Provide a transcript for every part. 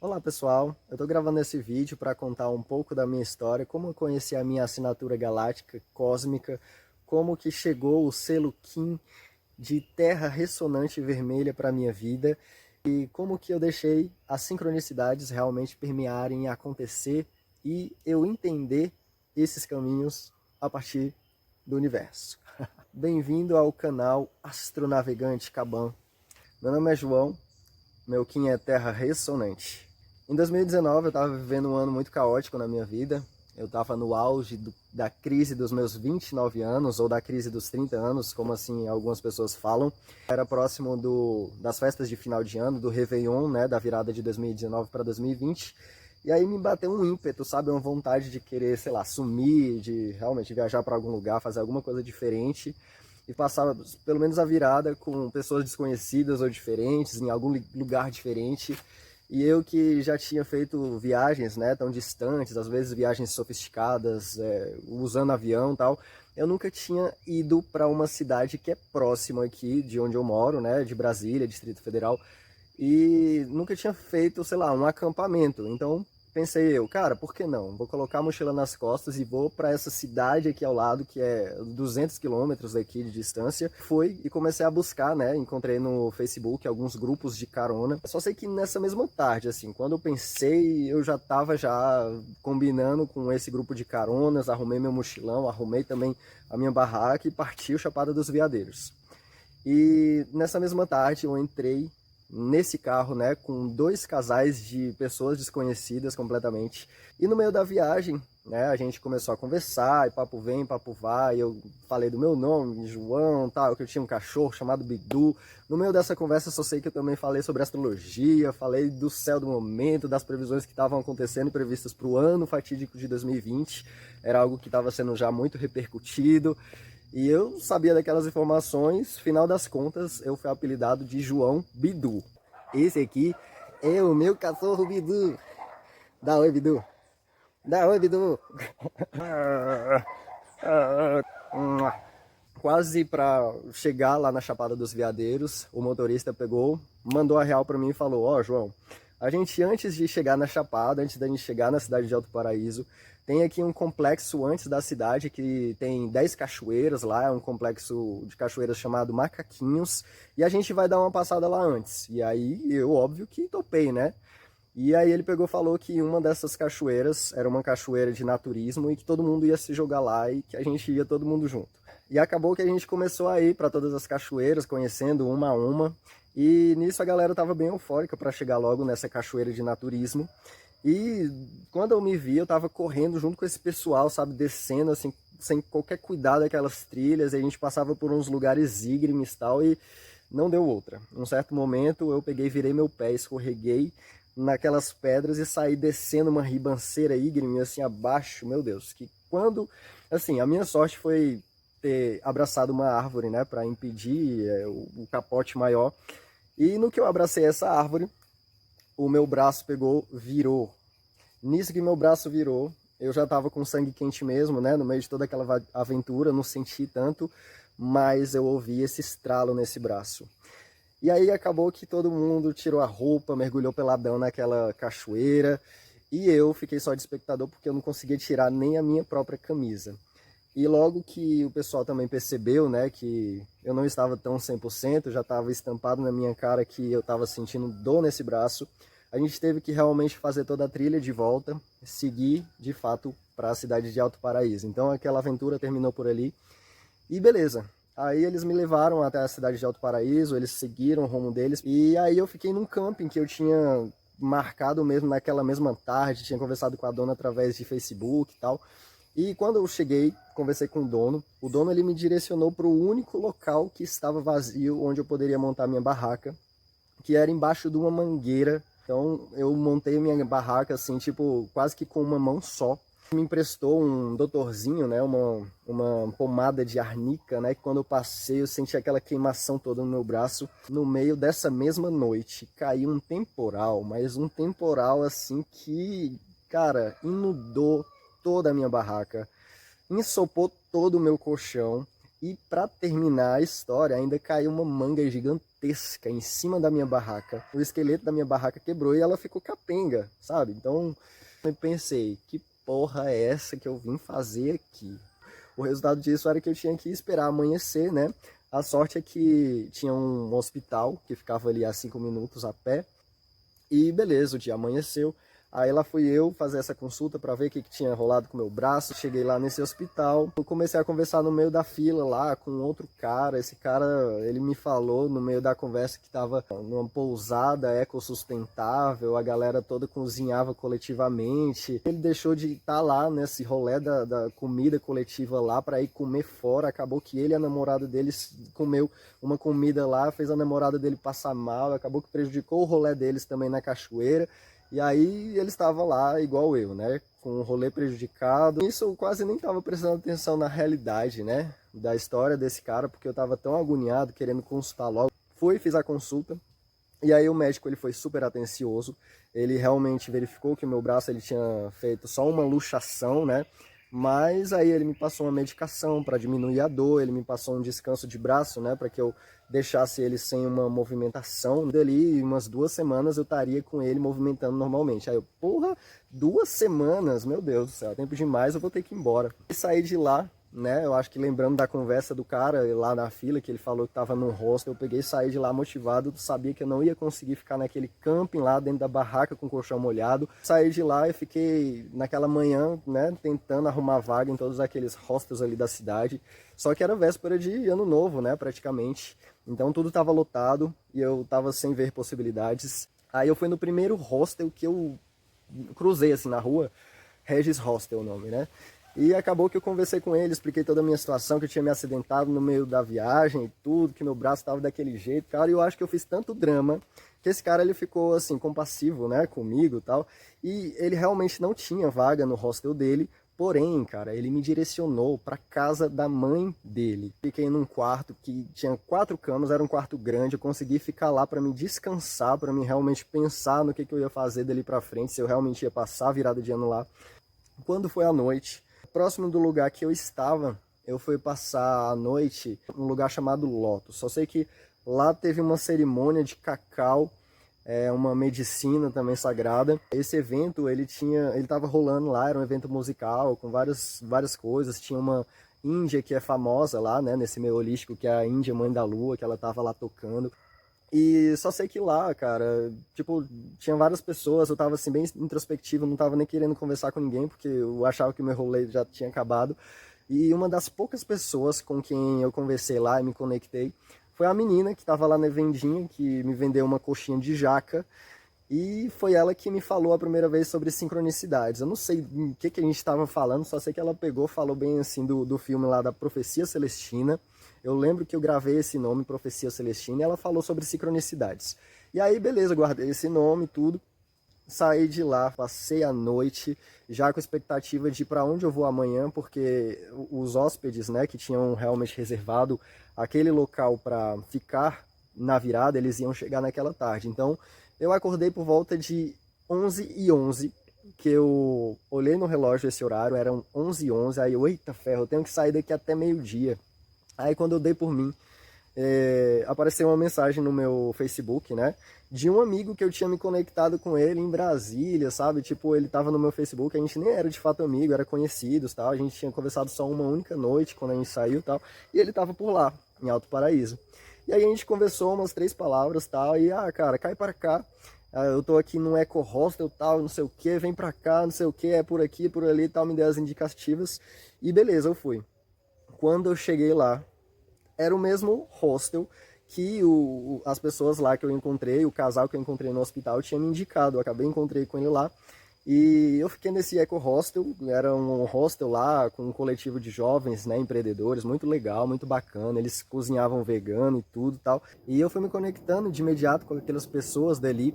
Olá pessoal, eu estou gravando esse vídeo para contar um pouco da minha história, como eu conheci a minha assinatura galáctica cósmica, como que chegou o selo Kim de terra ressonante vermelha para a minha vida e como que eu deixei as sincronicidades realmente permearem e acontecer e eu entender esses caminhos a partir do universo. Bem-vindo ao canal Astronavegante Caban. Meu nome é João, meu Kim é terra ressonante. Em 2019 eu estava vivendo um ano muito caótico na minha vida. Eu estava no auge da crise dos meus 29 anos, ou da crise dos 30 anos, como assim algumas pessoas falam. Era próximo das festas de final de ano, do Réveillon, né, da virada de 2019 para 2020. E aí me bateu um ímpeto, sabe, uma vontade de querer, sei lá, sumir, de realmente viajar para algum lugar, fazer alguma coisa diferente. E passar pelo menos a virada com pessoas desconhecidas ou diferentes, em algum lugar diferente. E eu que já tinha feito viagens, né, tão distantes, às vezes viagens sofisticadas, usando avião e tal, eu nunca tinha ido para uma cidade que é próxima aqui de onde eu moro, né, de Brasília, Distrito Federal, e nunca tinha feito, sei lá, um acampamento. Então pensei eu, cara, por que não? Vou colocar a mochila nas costas e vou para essa cidade aqui ao lado, que é 200 quilômetros daqui de distância. Fui e comecei a buscar, né? Encontrei no Facebook alguns grupos de carona. Só sei que nessa mesma tarde, assim, quando eu pensei, eu já estava já combinando com esse grupo de caronas, arrumei meu mochilão, arrumei também a minha barraca e parti o Chapada dos Veadeiros. E nessa mesma tarde eu entrei nesse carro, né, com dois casais de pessoas desconhecidas completamente. E no meio da viagem, né, a gente começou a conversar, e papo vem, papo vai, eu falei do meu nome, João, tal, que eu tinha um cachorro chamado Bidu. No meio dessa conversa só sei que eu também falei sobre astrologia, falei do céu do momento, das previsões que estavam acontecendo e previstas para o ano fatídico de 2020. Era algo que estava sendo já muito repercutido. E eu sabia daquelas informações, final das contas, eu fui apelidado de João Bidu. Esse aqui é o meu cachorro Bidu. Dá oi, Bidu. Dá oi, Bidu. Quase para chegar lá na Chapada dos Veadeiros, o motorista pegou, mandou a real para mim e falou: ó, João, a gente antes de chegar na Chapada, antes da gente chegar na cidade de Alto Paraíso, tem aqui um complexo antes da cidade que tem 10 cachoeiras lá, é um complexo de cachoeiras chamado Macaquinhos, e a gente vai dar uma passada lá antes. E aí eu, óbvio que topei, né? E aí ele pegou e falou que uma dessas cachoeiras era uma cachoeira de naturismo e que todo mundo ia se jogar lá e que a gente ia todo mundo junto. E acabou que a gente começou a ir para todas as cachoeiras, conhecendo uma a uma. E nisso a galera tava bem eufórica para chegar logo nessa cachoeira de naturismo. E quando eu me vi, eu tava correndo junto com esse pessoal, sabe, descendo assim, sem qualquer cuidado daquelas trilhas, e a gente passava por uns lugares íngremes e tal, e não deu outra. Num certo momento eu peguei, virei meu pé, escorreguei naquelas pedras e saí descendo uma ribanceira íngreme assim abaixo, meu Deus, que quando, assim, a minha sorte foi ter abraçado uma árvore, né, para impedir o capote maior, e no que eu abracei essa árvore, o meu braço pegou, virou. Nisso que meu braço virou, eu já estava com sangue quente mesmo, né? No meio de toda aquela aventura, não senti tanto, mas eu ouvi esse estralo nesse braço. E aí acabou que todo mundo tirou a roupa, mergulhou peladão naquela cachoeira, e eu fiquei só de espectador porque eu não conseguia tirar nem a minha própria camisa. E logo que o pessoal também percebeu, né, que eu não estava tão 100%, já estava estampado na minha cara que eu estava sentindo dor nesse braço, a gente teve que realmente fazer toda a trilha de volta, seguir de fato para a cidade de Alto Paraíso. Então aquela aventura terminou por ali e beleza. Aí eles me levaram até a cidade de Alto Paraíso, eles seguiram o rumo deles e aí eu fiquei num camping que eu tinha marcado mesmo naquela mesma tarde, tinha conversado com a dona através de Facebook e tal. E quando eu cheguei, conversei com o dono ele me direcionou para o único local que estava vazio, onde eu poderia montar minha barraca, que era embaixo de uma mangueira. Então eu montei minha barraca assim, tipo, quase que com uma mão só. Me emprestou um doutorzinho, né, uma pomada de arnica, né, que quando eu passei eu senti aquela queimação toda no meu braço. No meio dessa mesma noite caiu um temporal, mas um temporal assim que, cara, inundou toda a minha barraca, ensopou todo o meu colchão E para terminar a história, ainda caiu uma manga gigantesca em cima da minha barraca. O esqueleto da minha barraca quebrou e ela ficou capenga, sabe? Então eu pensei, que porra é essa que eu vim fazer aqui? O resultado disso era que eu tinha que esperar amanhecer, né? A sorte é que tinha um hospital que ficava ali a 5 minutos a pé. E beleza, o dia amanheceu. Aí lá fui eu fazer essa consulta para ver o que tinha rolado com o meu braço. Cheguei lá nesse hospital, eu comecei a conversar no meio da fila lá com outro cara. Esse cara, ele me falou no meio da conversa que estava numa pousada ecossustentável, a galera toda cozinhava coletivamente. Ele deixou de estar lá nesse rolê da comida coletiva lá para ir comer fora. Acabou que ele e a namorada dele comeu uma comida lá, fez a namorada dele passar mal, acabou que prejudicou o rolê deles também na cachoeira. E aí ele estava lá igual eu, né? Com o rolê prejudicado. Isso eu quase nem estava prestando atenção na realidade, né? Da história desse cara, porque eu estava tão agoniado, querendo consultar logo. Fui, fiz a consulta. E aí o médico ele foi super atencioso. Ele realmente verificou que o meu braço ele tinha feito só uma luxação, né? Mas aí ele me passou uma medicação para diminuir a dor, ele me passou um descanso de braço, né, para que eu deixasse ele sem uma movimentação. Dali, umas 2 semanas eu estaria com ele movimentando normalmente. Aí eu, porra, 2 semanas, meu Deus do céu, tempo demais, eu vou ter que ir embora. E saí de lá, né, eu acho que lembrando da conversa do cara lá na fila, que ele falou que estava num hostel, eu peguei e saí de lá motivado, sabia que eu não ia conseguir ficar naquele camping lá dentro da barraca com o colchão molhado. Saí de lá e fiquei naquela manhã, né, tentando arrumar vaga em todos aqueles hostels ali da cidade, só que era véspera de ano novo, né, praticamente, então tudo estava lotado e eu estava sem ver possibilidades. Aí eu fui no primeiro hostel que eu cruzei assim na rua, Regis Hostel o nome, né? E acabou que eu conversei com ele, expliquei toda a minha situação, que eu tinha me acidentado no meio da viagem e tudo, que meu braço estava daquele jeito, cara, e eu acho que eu fiz tanto drama, que esse cara ele ficou assim, compassivo, né, comigo e tal, e ele realmente não tinha vaga no hostel dele, porém, cara, ele me direcionou para casa da mãe dele. Fiquei num quarto que tinha 4 camas, era um quarto grande, eu consegui ficar lá para me descansar, para me realmente pensar no que eu ia fazer dali para frente, se eu realmente ia passar a virada de ano lá. Quando foi à noite, próximo do lugar que eu estava, eu fui passar a noite num lugar chamado Lotus. Só sei que lá teve uma cerimônia de cacau, uma medicina também sagrada. Esse evento, ele estava rolando lá, era um evento musical com várias coisas. Tinha uma índia que é famosa lá, né, nesse meio holístico, que é a Índia Mãe da Lua, que ela estava lá tocando. E só sei que lá, cara, tipo, tinha várias pessoas, eu tava assim bem introspectivo, não tava nem querendo conversar com ninguém, porque eu achava que o meu rolê já tinha acabado. E uma das poucas pessoas com quem eu conversei lá e me conectei foi a menina que tava lá na vendinha, que me vendeu uma coxinha de jaca. E foi ela que me falou a primeira vez sobre sincronicidades. Eu não sei o que a gente estava falando, só sei que ela pegou, falou bem assim do filme lá da Profecia Celestina. Eu lembro que eu gravei esse nome, Profecia Celestina, e ela falou sobre sincronicidades. E aí, beleza, guardei esse nome e tudo. Saí de lá, passei a noite, já com expectativa de ir para onde eu vou amanhã, porque os hóspedes, né, que tinham realmente reservado aquele local para ficar na virada, eles iam chegar naquela tarde. Então, eu acordei por volta de 11h11, que eu olhei no relógio esse horário, eram 11h11, aí eu, eita ferro, eu tenho que sair daqui até meio-dia. Aí quando eu dei por mim, apareceu uma mensagem no meu Facebook, né, de um amigo que eu tinha me conectado com ele em Brasília, sabe, tipo, ele tava no meu Facebook, a gente nem era de fato amigo, era conhecidos, tal, a gente tinha conversado só uma única noite quando a gente saiu, tal, e ele tava por lá, em Alto Paraíso. E aí a gente conversou umas 3 palavras, tal, e, cara, cai para cá, eu tô aqui num eco hostel, tal, não sei o que, vem pra cá, não sei o que, é por aqui, por ali, tal, me deu as indicativas, e beleza, eu fui. Quando eu cheguei lá, era o mesmo hostel que as pessoas lá que eu encontrei, o casal que eu encontrei no hospital tinha me indicado. Eu acabei encontrei com ele lá e eu fiquei nesse eco hostel. Era um hostel lá com um coletivo de jovens, né, empreendedores, muito legal, muito bacana. Eles cozinhavam vegano e tudo tal. E eu fui me conectando de imediato com aquelas pessoas dali.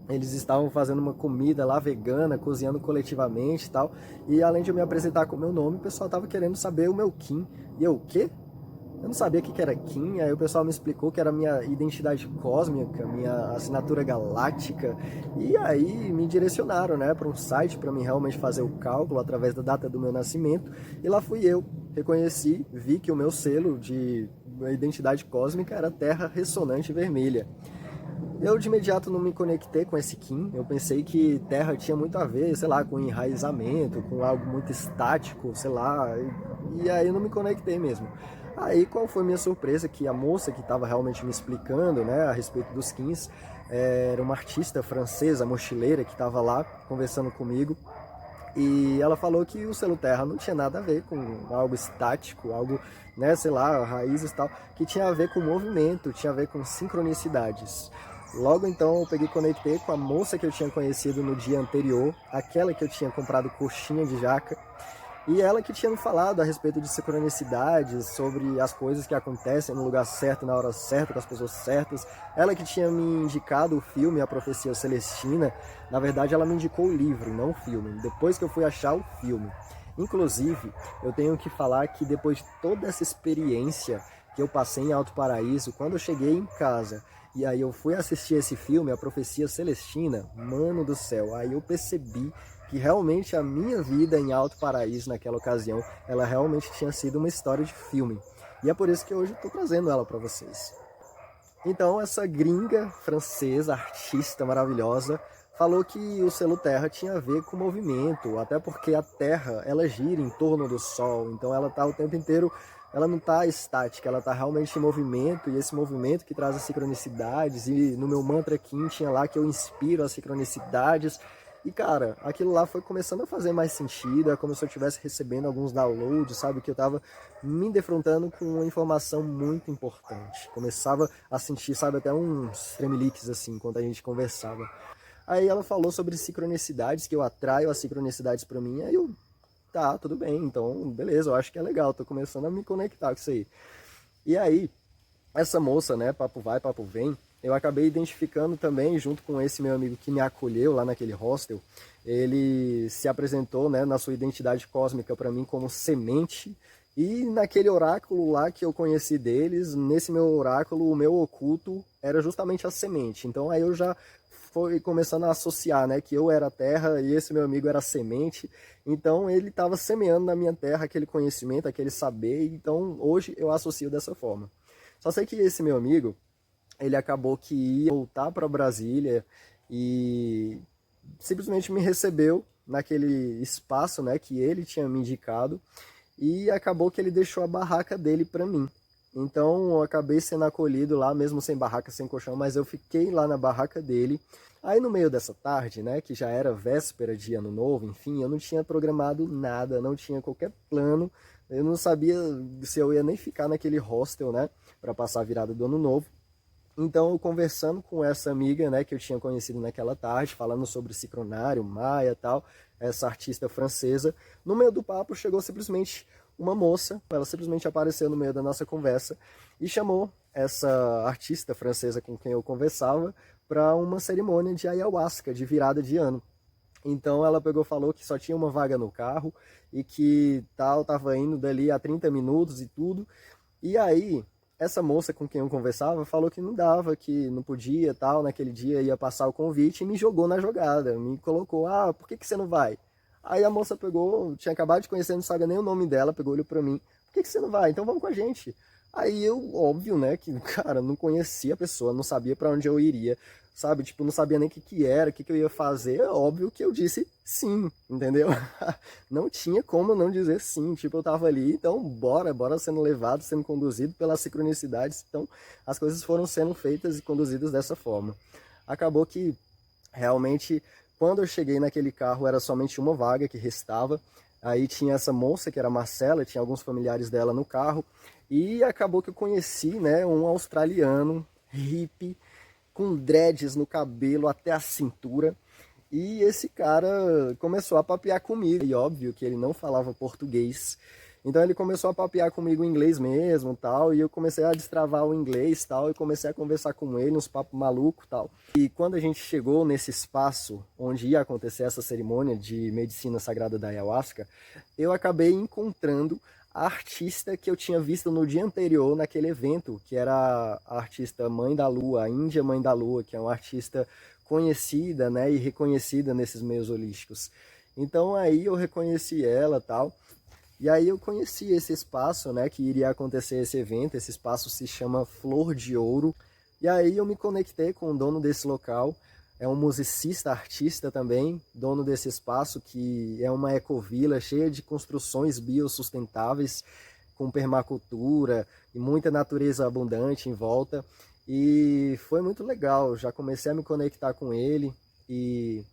Eles estavam fazendo uma comida lá vegana, cozinhando coletivamente e tal. E além de eu me apresentar com o meu nome, o pessoal estava querendo saber o meu Kim. E eu, o quê? Eu não sabia o que era Kim, aí o pessoal me explicou que era minha identidade cósmica, minha assinatura galáctica, e aí me direcionaram, né, para um site para mim realmente fazer o cálculo através da data do meu nascimento, e lá fui eu, reconheci, vi que o meu selo de identidade cósmica era Terra Ressonante Vermelha. Eu de imediato não me conectei com esse Kim, eu pensei que Terra tinha muito a ver, sei lá, com enraizamento, com algo muito estático, sei lá, e aí eu não me conectei mesmo. Aí qual foi a minha surpresa, que a moça que estava realmente me explicando, né, a respeito dos Kims, era uma artista francesa, mochileira, que estava lá conversando comigo, e ela falou que o selo Terra não tinha nada a ver com algo estático, algo, né, sei lá, raízes e tal, que tinha a ver com movimento, tinha a ver com sincronicidades. Logo então eu peguei e conectei com a moça que eu tinha conhecido no dia anterior, aquela que eu tinha comprado coxinha de jaca, e ela que tinha me falado a respeito de sincronicidades, sobre as coisas que acontecem no lugar certo, na hora certa, com as pessoas certas. Ela que tinha me indicado o filme A Profecia Celestina. Na verdade, ela me indicou o livro, não o filme. Depois que eu fui achar o filme. Inclusive, eu tenho que falar que depois de toda essa experiência que eu passei em Alto Paraíso, quando eu cheguei em casa e aí eu fui assistir esse filme, A Profecia Celestina, mano do céu, aí eu percebi que realmente a minha vida em Alto Paraíso naquela ocasião, ela realmente tinha sido uma história de filme. E é por isso que hoje eu estou trazendo ela para vocês. Então, essa gringa francesa, artista maravilhosa, falou que o selo Terra tinha a ver com movimento, até porque a Terra, ela gira em torno do Sol, então ela está o tempo inteiro, ela não está estática, ela está realmente em movimento, e esse movimento que traz as sincronicidades, e no meu mantra Kim tinha lá que eu inspiro as sincronicidades, e cara, aquilo lá foi começando a fazer mais sentido, é como se eu estivesse recebendo alguns downloads, sabe, que eu estava me defrontando com uma informação muito importante. Começava a sentir, sabe, até uns tremeliques assim, enquanto a gente conversava. Aí ela falou sobre sincronicidades, que eu atraio as sincronicidades para mim, aí eu, tá, tudo bem, então, beleza, eu acho que é legal, tô começando a me conectar com isso aí. E aí, essa moça, né, papo vai, papo vem, eu acabei identificando também, junto com esse meu amigo que me acolheu lá naquele hostel, ele se apresentou, né, na sua identidade cósmica para mim como semente, e naquele oráculo lá que eu conheci deles, nesse meu oráculo, o meu oculto era justamente a semente. Então aí eu já fui começando a associar, né, que eu era a terra e esse meu amigo era a semente. Então ele estava semeando na minha terra aquele conhecimento, aquele saber, então hoje eu associo dessa forma. Só sei que esse meu amigo, ele acabou que ia voltar para Brasília e simplesmente me recebeu naquele espaço, né, que ele tinha me indicado, e acabou que ele deixou a barraca dele para mim. Então eu acabei sendo acolhido lá, mesmo sem barraca, sem colchão, mas eu fiquei lá na barraca dele. Aí no meio dessa tarde, né, que já era véspera de ano novo, enfim, eu não tinha programado nada, não tinha qualquer plano, eu não sabia se eu ia nem ficar naquele hostel, né, para passar a virada do ano novo. Então, eu conversando com essa amiga, né, que eu tinha conhecido naquela tarde, falando sobre Sincronário, Maia e tal, essa artista francesa, no meio do papo chegou simplesmente uma moça, ela simplesmente apareceu no meio da nossa conversa e chamou essa artista francesa com quem eu conversava para uma cerimônia de ayahuasca, de virada de ano. Então ela pegou e falou que só tinha uma vaga no carro e que tal, tava indo dali a 30 minutos e tudo. E aí, essa moça com quem eu conversava falou que não dava, que não podia, tal, naquele dia ia passar o convite e me jogou na jogada, me colocou, ah, por que você não vai? Aí a moça pegou, tinha acabado de conhecer, não sabia nem o nome dela, pegou olhou pra mim, por que você não vai? Então vamos com a gente. Aí eu, óbvio, né, que, cara, não conhecia a pessoa, não sabia para onde eu iria, sabe? Tipo, não sabia nem o que era, o que eu ia fazer. É óbvio que eu disse sim, entendeu? Não tinha como não dizer sim. Tipo, eu tava ali, então bora sendo levado, sendo conduzido pelas sincronicidades. Então, as coisas foram sendo feitas e conduzidas dessa forma. Acabou que, realmente, quando eu cheguei naquele carro, era somente uma vaga que restava. Aí tinha essa moça, que era a Marcela, tinha alguns familiares dela no carro. E acabou que eu conheci, né, um australiano, hippie, com dreads no cabelo até a cintura. E esse cara começou a papear comigo. E óbvio que ele não falava português. Então ele começou a papear comigo em inglês mesmo, tal, e eu comecei a destravar o inglês, tal, e comecei a conversar com ele, uns papos malucos, tal. E quando a gente chegou nesse espaço onde ia acontecer essa cerimônia de medicina sagrada da ayahuasca, eu acabei encontrando a artista que eu tinha visto no dia anterior naquele evento, que era a artista Mãe da Lua, a Índia Mãe da Lua, que é uma artista conhecida, né, e reconhecida nesses meios holísticos. Então aí eu reconheci ela, tal. E aí eu conheci esse espaço, né, que iria acontecer esse evento. Esse espaço se chama Flor de Ouro. E aí eu me conectei com o dono desse local. É um musicista, artista também, dono desse espaço, que é uma ecovila cheia de construções biossustentáveis, com permacultura e muita natureza abundante em volta. E foi muito legal, já comecei a me conectar com ele e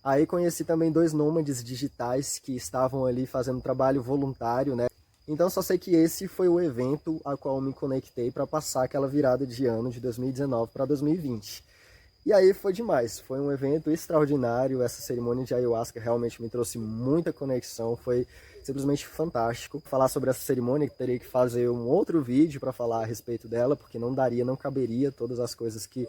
aí conheci também 2 nômades digitais que estavam ali fazendo trabalho voluntário, né? Então só sei que esse foi o evento a qual me conectei para passar aquela virada de ano de 2019 para 2020. E aí foi demais, foi um evento extraordinário, essa cerimônia de ayahuasca realmente me trouxe muita conexão, foi simplesmente fantástico. Falar sobre essa cerimônia, teria que fazer um outro vídeo para falar a respeito dela, porque não daria, não caberia todas as coisas que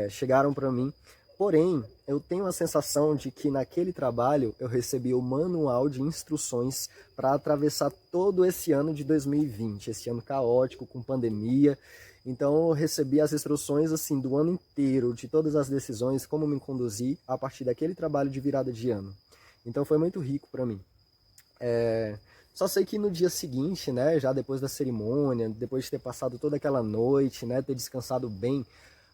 chegaram para mim. Porém, eu tenho a sensação de que naquele trabalho eu recebi o manual de instruções para atravessar todo esse ano de 2020, esse ano caótico, com pandemia. Então eu recebi as instruções assim do ano inteiro, de todas as decisões, como me conduzir a partir daquele trabalho de virada de ano. Então foi muito rico para mim. Só sei que no dia seguinte, né, já depois da cerimônia, depois de ter passado toda aquela noite, né, ter descansado bem,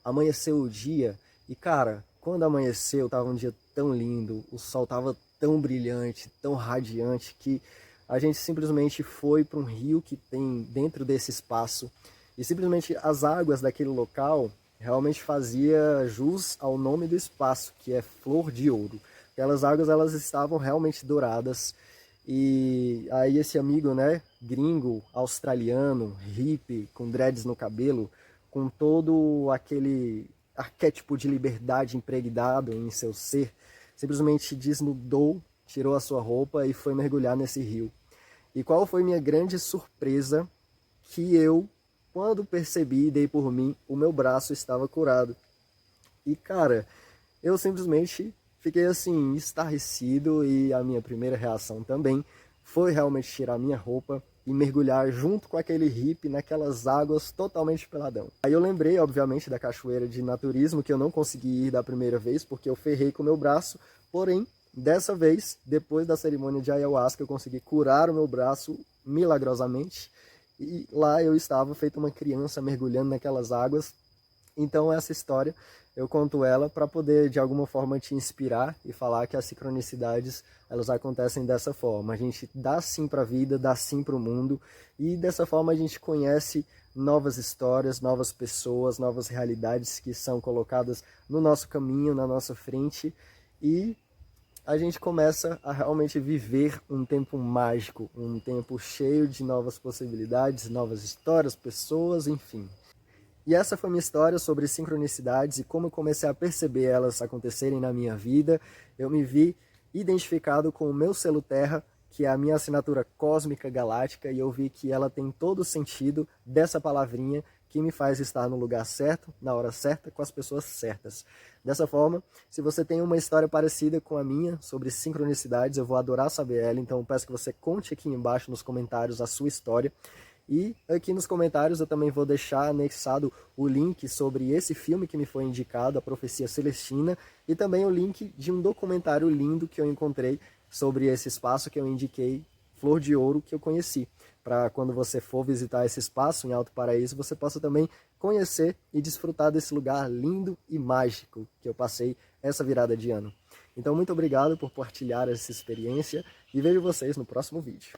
amanheceu o dia e, cara, quando amanheceu, tava um dia tão lindo, o sol tava tão brilhante, tão radiante, que a gente simplesmente foi para um rio que tem dentro desse espaço e simplesmente as águas daquele local realmente fazia jus ao nome do espaço, que é Flor de Ouro. Aquelas águas, elas estavam realmente douradas. E aí esse amigo, né, gringo, australiano, hippie, com dreads no cabelo, com todo aquele arquétipo de liberdade impregnado em seu ser, simplesmente desnudou, tirou a sua roupa e foi mergulhar nesse rio. E qual foi minha grande surpresa? Que eu, quando percebi e dei por mim, o meu braço estava curado. E cara, eu simplesmente fiquei assim, estarrecido, e a minha primeira reação também foi realmente tirar minha roupa e mergulhar junto com aquele hippie naquelas águas totalmente peladão. Aí eu lembrei, obviamente, da cachoeira de naturismo, que eu não consegui ir da primeira vez, porque eu ferrei com o meu braço, porém, dessa vez, depois da cerimônia de ayahuasca, eu consegui curar o meu braço milagrosamente, e lá eu estava feito uma criança mergulhando naquelas águas. Então essa história eu conto ela para poder de alguma forma te inspirar e falar que as sincronicidades, elas acontecem dessa forma. A gente dá sim para a vida, dá sim para o mundo, e dessa forma a gente conhece novas histórias, novas pessoas, novas realidades que são colocadas no nosso caminho, na nossa frente, e a gente começa a realmente viver um tempo mágico, um tempo cheio de novas possibilidades, novas histórias, pessoas, enfim. E essa foi minha história sobre sincronicidades e como eu comecei a perceber elas acontecerem na minha vida. Eu me vi identificado com o meu selo Terra, que é a minha assinatura cósmica galáctica, e eu vi que ela tem todo o sentido dessa palavrinha que me faz estar no lugar certo, na hora certa, com as pessoas certas. Dessa forma, se você tem uma história parecida com a minha sobre sincronicidades, eu vou adorar saber ela, então eu peço que você conte aqui embaixo nos comentários a sua história. E aqui nos comentários eu também vou deixar anexado o link sobre esse filme que me foi indicado, A Profecia Celestina, e também o link de um documentário lindo que eu encontrei sobre esse espaço que eu indiquei, Flor de Ouro, que eu conheci. Para quando você for visitar esse espaço em Alto Paraíso, você possa também conhecer e desfrutar desse lugar lindo e mágico que eu passei essa virada de ano. Então muito obrigado por partilhar essa experiência e vejo vocês no próximo vídeo.